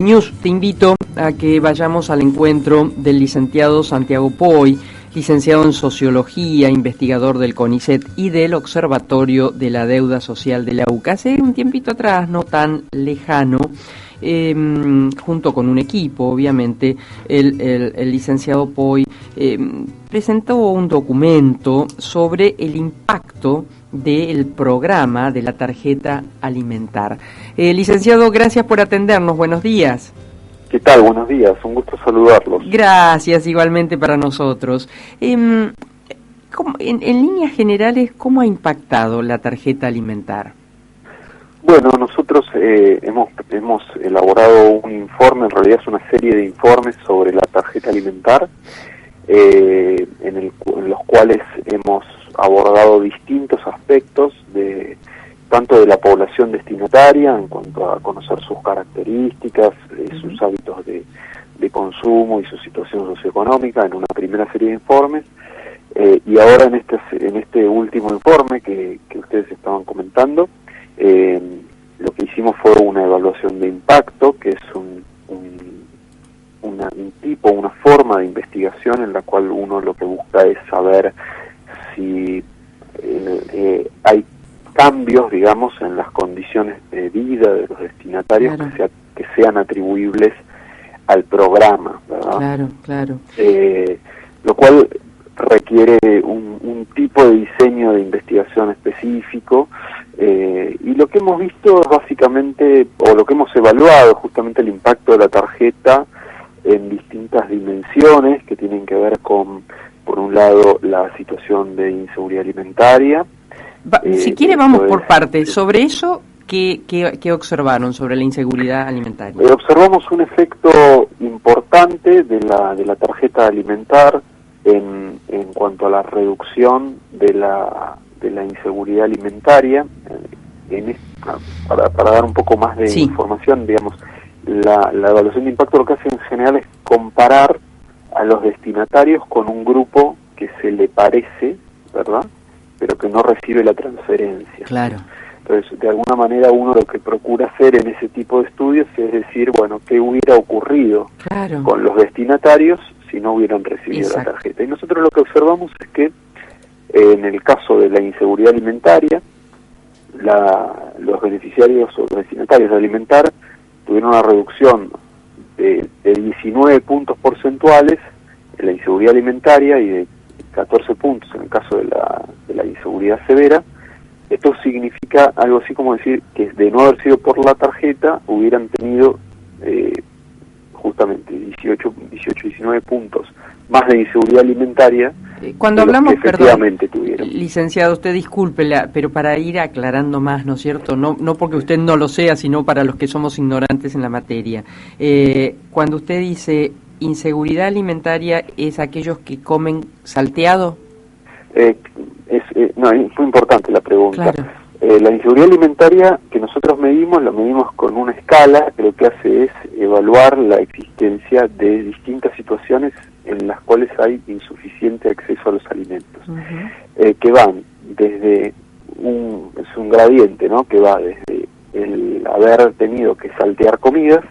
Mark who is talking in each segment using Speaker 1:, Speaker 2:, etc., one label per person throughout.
Speaker 1: News, te invito a que vayamos al encuentro del licenciado Santiago Poy, licenciado en Sociología, investigador del CONICET y del Observatorio de la Deuda Social de la UCA. Hace un tiempito atrás, no tan lejano, junto con un equipo, obviamente, el licenciado Poy presentó un documento sobre el impacto del programa de la tarjeta alimentar. Licenciado, gracias por atendernos. Buenos días.
Speaker 2: ¿Qué tal? Buenos días. Un gusto saludarlos.
Speaker 1: Gracias, igualmente para nosotros. En líneas generales, ¿cómo ha impactado la tarjeta alimentar?
Speaker 2: Bueno, nosotros hemos elaborado un informe, en realidad es una serie de informes sobre la tarjeta alimentar, en los cuales hemos abordado distintos aspectos tanto de la población destinataria en cuanto a conocer sus características, sus hábitos de consumo y su situación socioeconómica en una primera serie de informes, y ahora en este último informe que ustedes estaban comentando, lo que hicimos fue una evaluación de impacto, que es una forma de investigación en la cual uno lo que busca es saber si hay cambios, digamos, en las condiciones de vida de los destinatarios, claro, que sean atribuibles al programa, ¿verdad?
Speaker 1: Claro.
Speaker 2: Lo cual requiere un tipo de diseño de investigación específico, y lo que hemos visto es básicamente, o lo que hemos evaluado, justamente el impacto de la tarjeta en distintas dimensiones que tienen que ver con, por un lado, la situación de inseguridad alimentaria.
Speaker 1: Si quiere vamos por partes. Sobre eso, ¿qué observaron sobre la inseguridad alimentaria?
Speaker 2: Observamos un efecto importante de la tarjeta alimentar en cuanto a la reducción de la inseguridad alimentaria. Para dar un poco más de información, digamos, la evaluación de impacto lo que hace en general es comparar a los destinatarios con un grupo que se le parece, ¿verdad?, pero que no recibe la transferencia.
Speaker 1: Claro.
Speaker 2: Entonces, de alguna manera uno lo que procura hacer en ese tipo de estudios es decir, bueno, ¿qué hubiera ocurrido con los destinatarios si no hubieran recibido la tarjeta? Y nosotros lo que observamos es que en el caso de la inseguridad alimentaria, los beneficiarios o los destinatarios de alimentar tuvieron una reducción de 19 puntos porcentuales en la inseguridad alimentaria y de 14 puntos en el caso de la inseguridad severa. Esto significa algo así como decir que de no haber sido por la tarjeta hubieran tenido justamente 19 puntos más de inseguridad alimentaria.
Speaker 1: Cuando hablamos,
Speaker 2: tuvieron.
Speaker 1: Licenciado, usted discúlpela, pero para ir aclarando más, ¿no es cierto? No porque usted no lo sea, sino para los que somos ignorantes en la materia. Cuando usted dice inseguridad alimentaria, ¿es aquellos que comen salteado?
Speaker 2: No, es muy importante la pregunta.
Speaker 1: Claro.
Speaker 2: La inseguridad alimentaria que nosotros la medimos con una escala que lo que hace es evaluar la existencia de distintas situaciones en las cuales hay insuficiente acceso a los alimentos, que van desde es un gradiente, ¿no?, que va desde el haber tenido que saltear comidas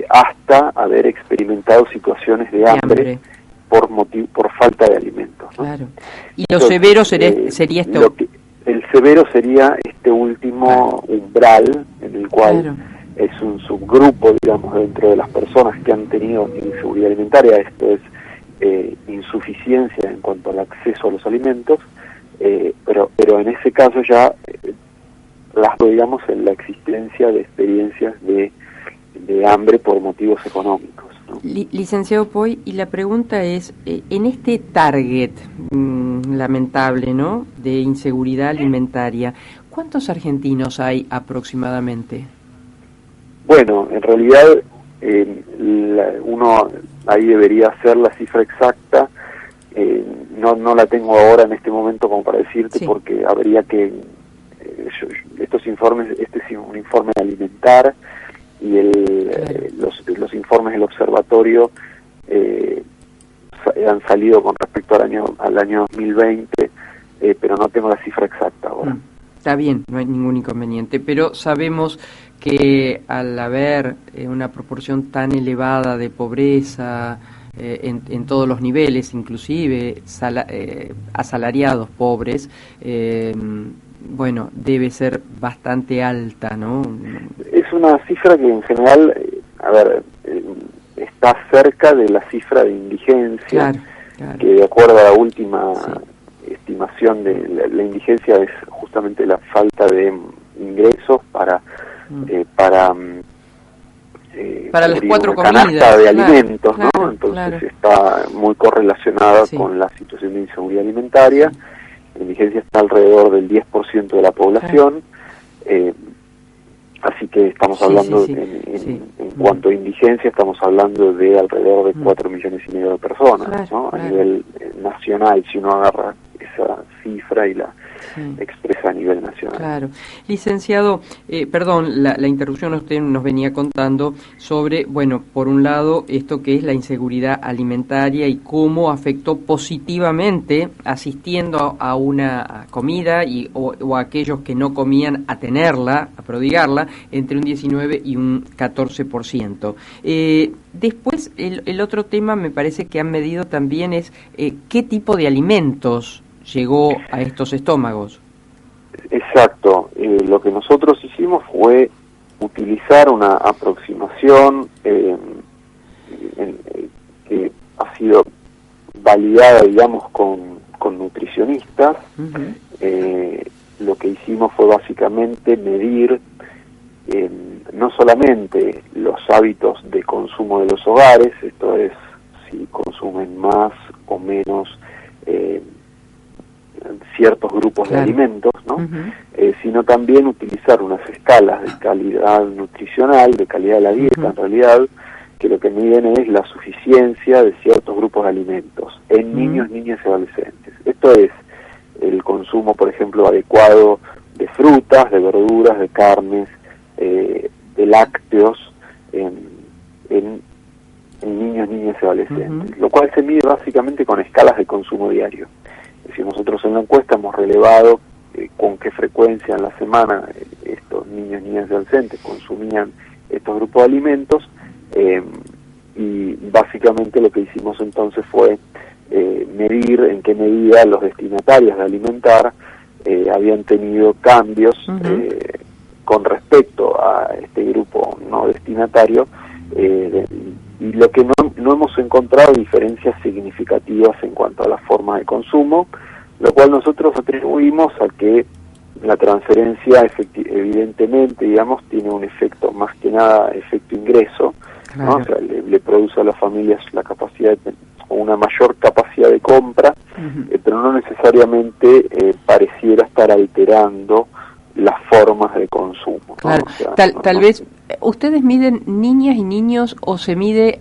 Speaker 2: hasta haber experimentado situaciones de hambre por falta de alimentos, ¿no?
Speaker 1: Claro. Y lo severo sería esto.
Speaker 2: El severo sería este último umbral en el cual es un subgrupo, digamos, dentro de las personas que han tenido inseguridad alimentaria. Esto es insuficiencia en cuanto al acceso a los alimentos, pero en ese caso ya digamos, en la existencia de experiencias de hambre por motivos económicos, ¿no?
Speaker 1: Licenciado Poy, y la pregunta es, en este target lamentable, ¿no?, de inseguridad alimentaria, ¿cuántos argentinos hay aproximadamente?
Speaker 2: Bueno, en realidad uno ahí debería hacer la cifra exacta. No la tengo ahora en este momento como para decirte, porque habría que estos informes, este es un informe alimentar, y los informes del observatorio han salido con respecto al año 2020, pero no tengo la cifra exacta ahora.
Speaker 1: Está bien, no hay ningún inconveniente, pero sabemos que al haber una proporción tan elevada de pobreza en todos los niveles, inclusive asalariados pobres, bueno, debe ser bastante alta, ¿no?
Speaker 2: Es una cifra que en general, está cerca de la cifra de indigencia, claro. Que de acuerdo a la última estimación de la indigencia es justamente la falta de ingresos para
Speaker 1: las 4
Speaker 2: comidas, canasta de alimentos,
Speaker 1: claro,
Speaker 2: ¿no? Entonces está muy correlacionada con la situación de inseguridad alimentaria. La indigencia está alrededor del 10% de la población, así que estamos hablando, en cuanto a indigencia, estamos hablando de alrededor de 4,5 millones de personas, ¿no? A nivel nacional, si uno agarra esa cifra y la expresa a nivel nacional.
Speaker 1: Claro. Licenciado, perdón, la interrupción, usted nos venía contando sobre, bueno, por un lado, esto que es la inseguridad alimentaria y cómo afectó positivamente, asistiendo a una comida o a aquellos que no comían a tenerla, a prodigarla, entre un 19 y un 14%. Después, el otro tema me parece que han medido también es qué tipo de alimentos llegó a estos estómagos.
Speaker 2: Exacto. Lo que nosotros hicimos fue utilizar una aproximación que ha sido validada, digamos, con nutricionistas. Lo que hicimos fue básicamente medir no solamente los hábitos de consumo de los hogares, esto es, si consumen más o menos ciertos grupos de alimentos, ¿no? Sino también utilizar unas escalas de calidad nutricional, de calidad de la dieta, en realidad, que lo que miden es la suficiencia de ciertos grupos de alimentos en niños, niñas y adolescentes. Esto es el consumo, por ejemplo, adecuado de frutas, de verduras, de carnes, de lácteos en niños, niñas y adolescentes, lo cual se mide básicamente con escalas de consumo diario. Es decir, nosotros en la encuesta hemos relevado con qué frecuencia en la semana estos niños, niñas y adolescentes consumían estos grupos de alimentos, y básicamente lo que hicimos entonces fue medir en qué medida los destinatarios de alimentar habían tenido cambios con respecto a este grupo no destinatario, y lo que no hemos encontrado diferencias significativas en cuanto a la forma de consumo, lo cual nosotros atribuimos a que la transferencia evidentemente, digamos, tiene un efecto, más que nada, efecto ingreso, ¿no? O sea, le produce a las familias la capacidad o una mayor capacidad de compra, pero no necesariamente pareciera estar alterando las formas de consumo, ¿no?
Speaker 1: Claro.
Speaker 2: O sea,
Speaker 1: tal vez, ¿ustedes miden niñas y niños o se mide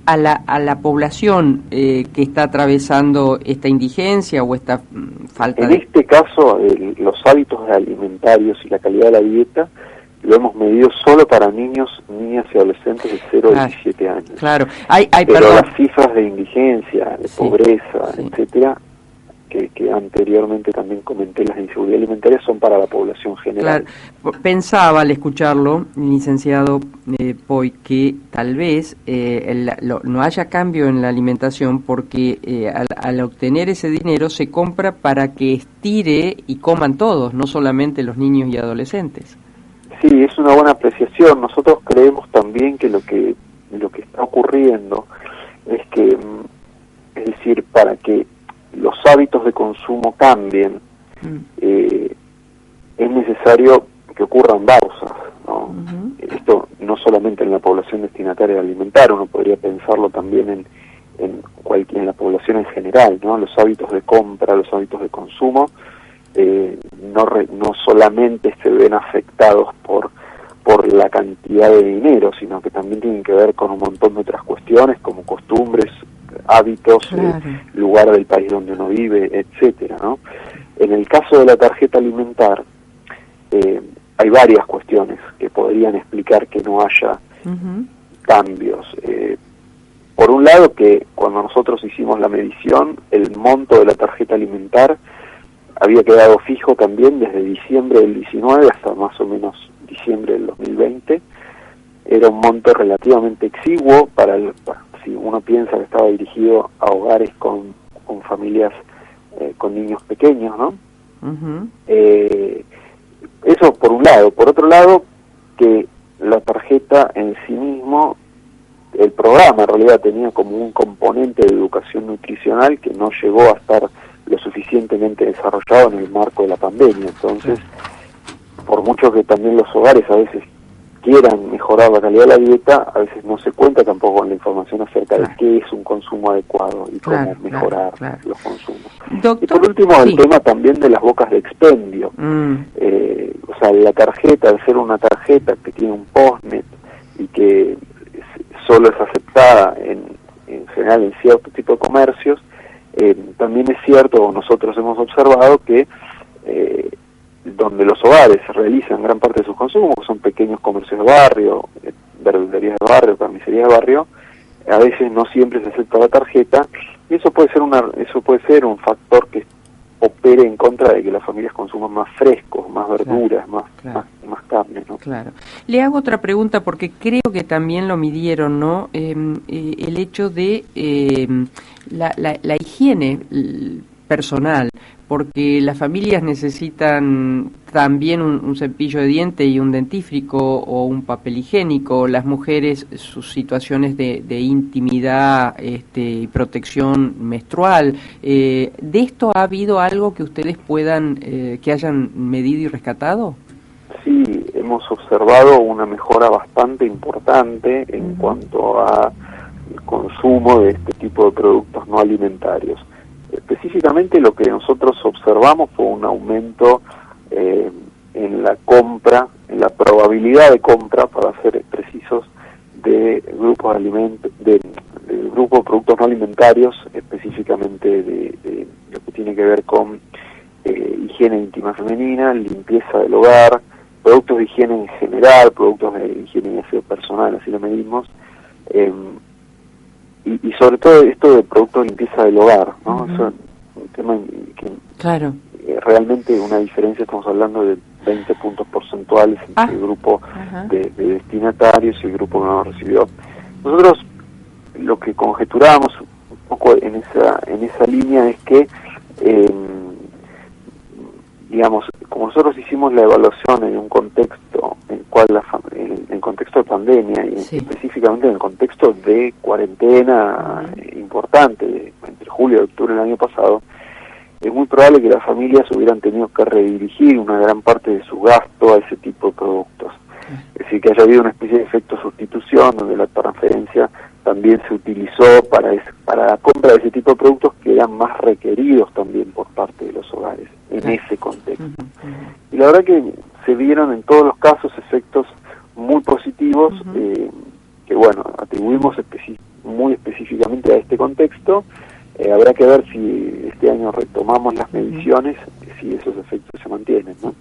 Speaker 1: a la población que está atravesando esta indigencia o esta falta de...
Speaker 2: En este caso, los hábitos alimentarios y la calidad de la dieta lo hemos medido solo para niños, niñas y adolescentes de 0 a 17 años.
Speaker 1: Claro.
Speaker 2: Pero las cifras de indigencia, de pobreza, etcétera, que anteriormente también comenté, las de inseguridad alimentaria, son para la población general.
Speaker 1: Claro. Pensaba al escucharlo, licenciado Poy, que tal vez no haya cambio en la alimentación porque al obtener ese dinero se compra para que estire y coman todos, no solamente los niños y adolescentes.
Speaker 2: Sí, es una buena apreciación. Nosotros creemos también que lo que está ocurriendo es que, es decir, para que los hábitos de consumo cambien, es necesario que ocurran pausas, ¿no? Esto no solamente en la población destinataria de alimentar, uno podría pensarlo también en la población en general, ¿no? Los hábitos de compra, los hábitos de consumo, no solamente se ven afectados por la cantidad de dinero, sino que también tienen que ver con un montón de otras cuestiones, como costumbres, hábitos, lugar del país donde uno vive, etcétera, ¿no? En el caso de la tarjeta alimentar, hay varias cuestiones que podrían explicar que no haya cambios. Por un lado, que cuando nosotros hicimos la medición, el monto de la tarjeta alimentar había quedado fijo también desde diciembre del 19 hasta más o menos diciembre del 2020. Era un monto relativamente exiguo si uno piensa que estaba dirigido a hogares con familias con niños pequeños, ¿no?
Speaker 1: Uh-huh.
Speaker 2: Eso por un lado. Por otro lado, que la tarjeta en sí mismo, el programa en realidad tenía como un componente de educación nutricional que no llegó a estar lo suficientemente desarrollado en el marco de la pandemia. Entonces, por mucho que también los hogares a veces quieran mejorar la calidad de la dieta, a veces no se cuenta tampoco con la información acerca de qué es un consumo adecuado y cómo mejorar los consumos.
Speaker 1: Doctor,
Speaker 2: y por último, el tema también de las bocas de expendio. O sea, la tarjeta, al ser una tarjeta que tiene un postnet y que solo es aceptada en general en cierto tipo de comercios, también es cierto, nosotros hemos observado que donde los hogares realizan gran parte de sus consumos, que son pequeños comercios de barrio, verdulerías de barrio, carnicerías de barrio, a veces no siempre se acepta la tarjeta, y eso puede ser un factor que opere en contra de que las familias consuman más frescos, más verduras, más carne, ¿no?
Speaker 1: Claro. Le hago otra pregunta porque creo que también lo midieron, ¿no? El hecho de la higiene personal, porque las familias necesitan también un cepillo de diente y un dentífrico o un papel higiénico, las mujeres sus situaciones de intimidad y protección menstrual. ¿De esto ha habido algo que ustedes puedan, que hayan medido y rescatado?
Speaker 2: Sí, hemos observado una mejora bastante importante en cuanto a el consumo de este tipo de productos no alimentarios. Específicamente lo que nosotros observamos fue un aumento en la compra, en la probabilidad de compra, para ser precisos, de grupos de alimentos, de grupos de productos no alimentarios, específicamente de lo que tiene que ver con higiene íntima femenina, limpieza del hogar, productos de higiene en general, productos de higiene y aseo personal, así lo medimos, y sobre todo esto de productos de limpieza del hogar, ¿no? Uh-huh. Eso es un tema que realmente una diferencia, estamos hablando de 20 puntos porcentuales entre el grupo de destinatarios y el grupo que no recibió. Nosotros lo que conjeturamos un poco en esa línea es que digamos, como nosotros hicimos la evaluación en un contexto en cual en el contexto de pandemia y específicamente en el contexto de cuarentena importante entre julio y octubre del año pasado, es muy probable que las familias hubieran tenido que redirigir una gran parte de su gasto a ese tipo de productos. Es decir, que haya habido una especie de efecto sustitución donde la transferencia también se utilizó para la compra de ese tipo de productos que eran más requeridos también por parte de los hogares en ese contexto. Y la verdad que se vieron en todos los casos efectos muy positivos que bueno, atribuimos muy específicamente a este contexto. Habrá que ver si este año retomamos las mediciones, si esos efectos se mantienen, ¿no?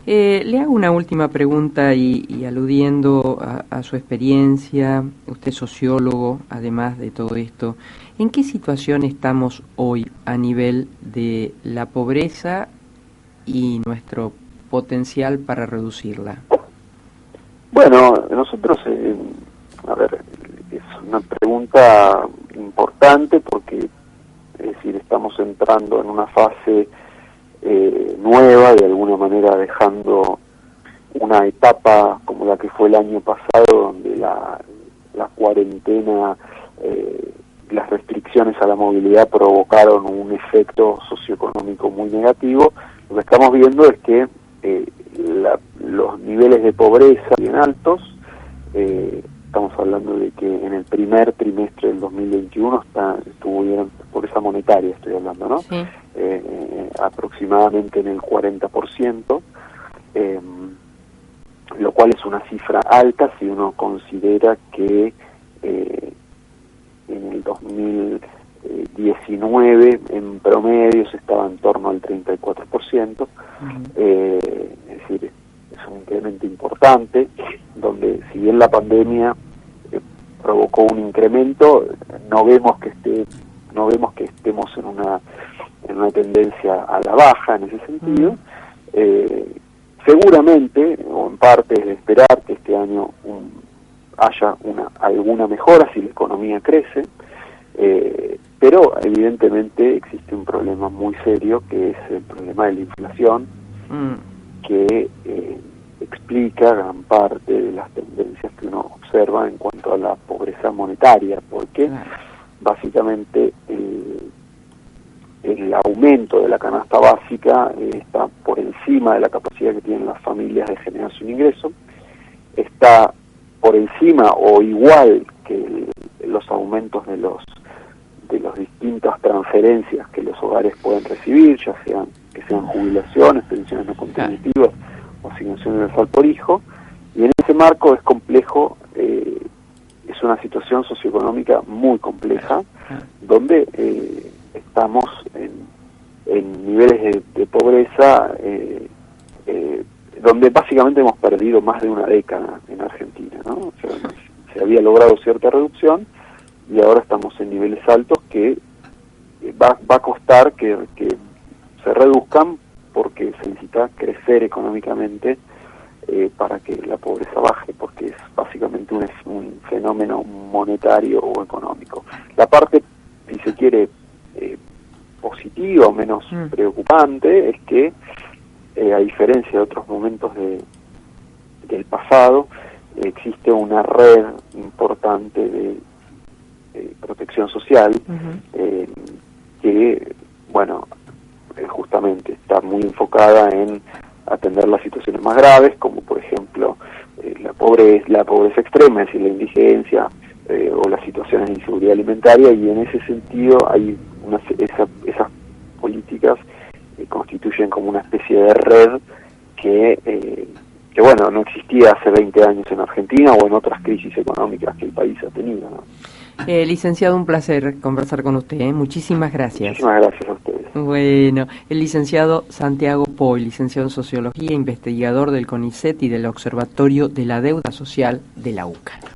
Speaker 1: Le hago una última pregunta y aludiendo a su experiencia, usted es sociólogo, además de todo esto, ¿en qué situación estamos hoy a nivel de la pobreza y nuestro potencial para reducirla?
Speaker 2: Bueno, nosotros, a ver, es una pregunta importante porque, es decir, estamos entrando en una fase nueva, de alguna manera dejando una etapa como la que fue el año pasado, donde la cuarentena, las restricciones a la movilidad provocaron un efecto socioeconómico muy negativo. Lo que estamos viendo es que los niveles de pobreza bien altos, estamos hablando de que en el primer trimestre del 2021 estuvieron, pobreza monetaria estoy hablando, ¿no? Sí. Aproximadamente en el 40%, lo cual es una cifra alta si uno considera que en el 2019 en promedio se estaba en torno al 34%, es decir, es un incremento importante, donde si bien la pandemia provocó un incremento, no vemos que estemos en una tendencia a la baja en ese sentido. Seguramente, o en parte es de esperar que este año haya alguna mejora si la economía crece, pero evidentemente existe un problema muy serio, que es el problema de la inflación, que explica gran parte de las tendencias que uno observa en cuanto a la pobreza monetaria, porque básicamente el aumento de la canasta básica está por encima de la capacidad que tienen las familias de generarse un ingreso, está por encima o igual que los aumentos de los distintas transferencias que los hogares pueden recibir, ya sean jubilaciones, pensiones no contributivas o asignación universal por hijo, y en ese marco es complejo, es una situación socioeconómica muy compleja, donde estamos en niveles de pobreza donde básicamente hemos perdido más de una década en Argentina, ¿no? O sea, se había logrado cierta reducción y ahora estamos en niveles altos que va a costar que se reduzcan, porque se necesita crecer económicamente para que la pobreza baje, porque es básicamente un fenómeno monetario o económico. La parte, si se quiere, positiva o menos preocupante es que, a diferencia de otros momentos del pasado, existe una red importante de protección social que, bueno, justamente está muy enfocada en atender las situaciones más graves, como por ejemplo la pobreza extrema, es decir, la indigencia o las situaciones de inseguridad alimentaria, y en ese sentido hay esas políticas constituyen como una especie de red que bueno, no existía hace 20 años en Argentina o en otras crisis económicas que el país ha tenido, ¿no?
Speaker 1: Licenciado, un placer conversar con usted, ¿eh? Muchísimas gracias.
Speaker 2: Muchísimas gracias a ustedes.
Speaker 1: Bueno, el licenciado Santiago Poy, licenciado en Sociología, investigador del CONICET y del Observatorio de la Deuda Social de la UCA.